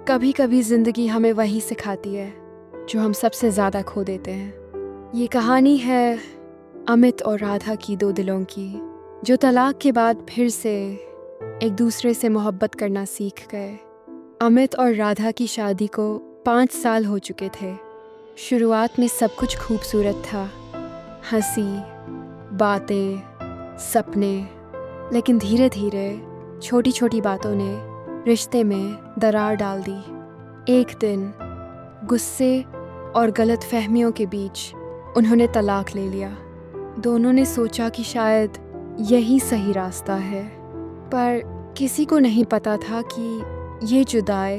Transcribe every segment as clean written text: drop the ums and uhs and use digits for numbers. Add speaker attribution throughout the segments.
Speaker 1: कभी कभी जिंदगी हमें वही सिखाती है जो हम सबसे ज़्यादा खो देते हैं। ये कहानी है अमित और राधा की, दो दिलों की, जो तलाक के बाद फिर से एक दूसरे से मोहब्बत करना सीख गए। अमित और राधा की शादी को 5 साल हो चुके थे। शुरुआत में सब कुछ खूबसूरत था, हंसी, बातें, सपने। लेकिन धीरे धीरे छोटी छोटी बातों ने रिश्ते में दरार डाल दी। एक दिन गुस्से और गलतफहमियों के बीच उन्होंने तलाक ले लिया। दोनों ने सोचा कि शायद यही सही रास्ता है, पर किसी को नहीं पता था कि ये जुदाई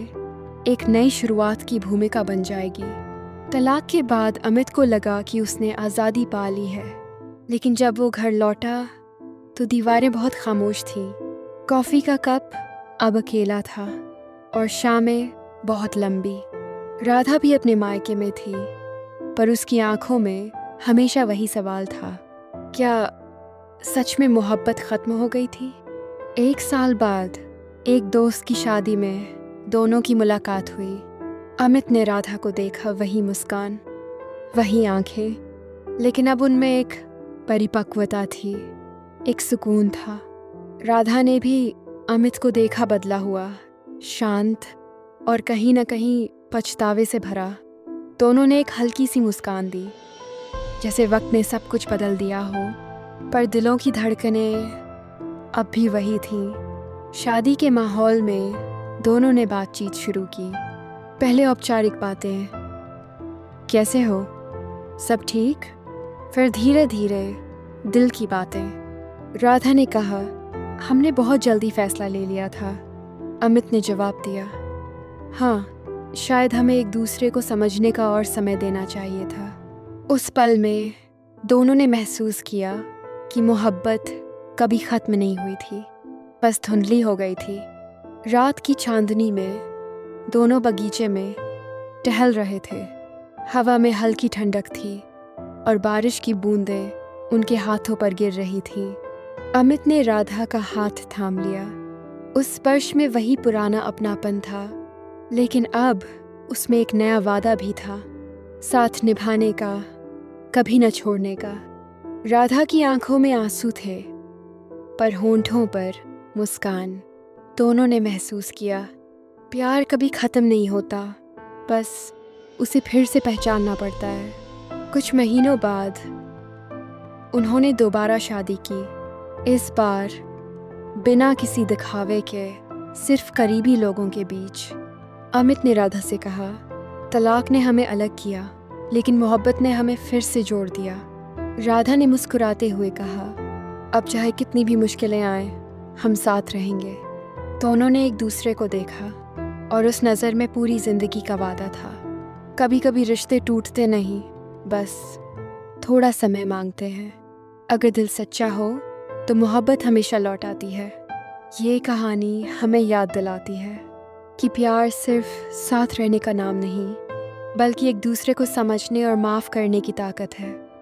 Speaker 1: एक नई शुरुआत की भूमिका बन जाएगी। तलाक के बाद अमित को लगा कि उसने आज़ादी पा ली है, लेकिन जब वो घर लौटा तो दीवारें बहुत खामोश थीं। कॉफ़ी का कप अब अकेला था और शामें बहुत लंबी। राधा भी अपने मायके में थी, पर उसकी आंखों में हमेशा वही सवाल था, क्या सच में मोहब्बत ख़त्म हो गई थी? 1 साल बाद एक दोस्त की शादी में दोनों की मुलाकात हुई। अमित ने राधा को देखा, वही मुस्कान, वही आंखें, लेकिन अब उनमें एक परिपक्वता थी, एक सुकून था। राधा ने भी अमित को देखा, बदला हुआ, शांत और कहीं न कहीं पछतावे से भरा। दोनों ने एक हल्की सी मुस्कान दी, जैसे वक्त ने सब कुछ बदल दिया हो, पर दिलों की धड़कनें अब भी वही थीं। शादी के माहौल में दोनों ने बातचीत शुरू की। पहले औपचारिक बातें, कैसे हो, सब ठीक? फिर धीरे धीरे दिल की बातें। राधा ने कहा, हमने बहुत जल्दी फैसला ले लिया था। अमित ने जवाब दिया, हाँ, शायद हमें एक दूसरे को समझने का और समय देना चाहिए था। उस पल में दोनों ने महसूस किया कि मोहब्बत कभी ख़त्म नहीं हुई थी, बस धुंधली हो गई थी। रात की चांदनी में दोनों बगीचे में टहल रहे थे। हवा में हल्की ठंडक थी और बारिश की बूंदें उनके हाथों पर गिर रही थीं। अमित ने राधा का हाथ थाम लिया। उस स्पर्श में वही पुराना अपनापन था, लेकिन अब उसमें एक नया वादा भी था, साथ निभाने का, कभी न छोड़ने का। राधा की आंखों में आंसू थे, पर होंठों पर मुस्कान। दोनों ने महसूस किया, प्यार कभी ख़त्म नहीं होता, बस उसे फिर से पहचानना पड़ता है। कुछ महीनों बाद उन्होंने दोबारा शादी की, इस बार बिना किसी दिखावे के, सिर्फ करीबी लोगों के बीच। अमित ने राधा से कहा, तलाक ने हमें अलग किया, लेकिन मोहब्बत ने हमें फिर से जोड़ दिया। राधा ने मुस्कुराते हुए कहा, अब चाहे कितनी भी मुश्किलें आएं, हम साथ रहेंगे। दोनों ने एक दूसरे को देखा और उस नज़र में पूरी ज़िंदगी का वादा था। कभी कभी रिश्ते टूटते नहीं, बस थोड़ा समय मांगते हैं। अगर दिल सच्चा हो तो मोहब्बत हमेशा लौट आती है। ये कहानी हमें याद दिलाती है कि प्यार सिर्फ साथ रहने का नाम नहीं, बल्कि एक दूसरे को समझने और माफ़ करने की ताकत है।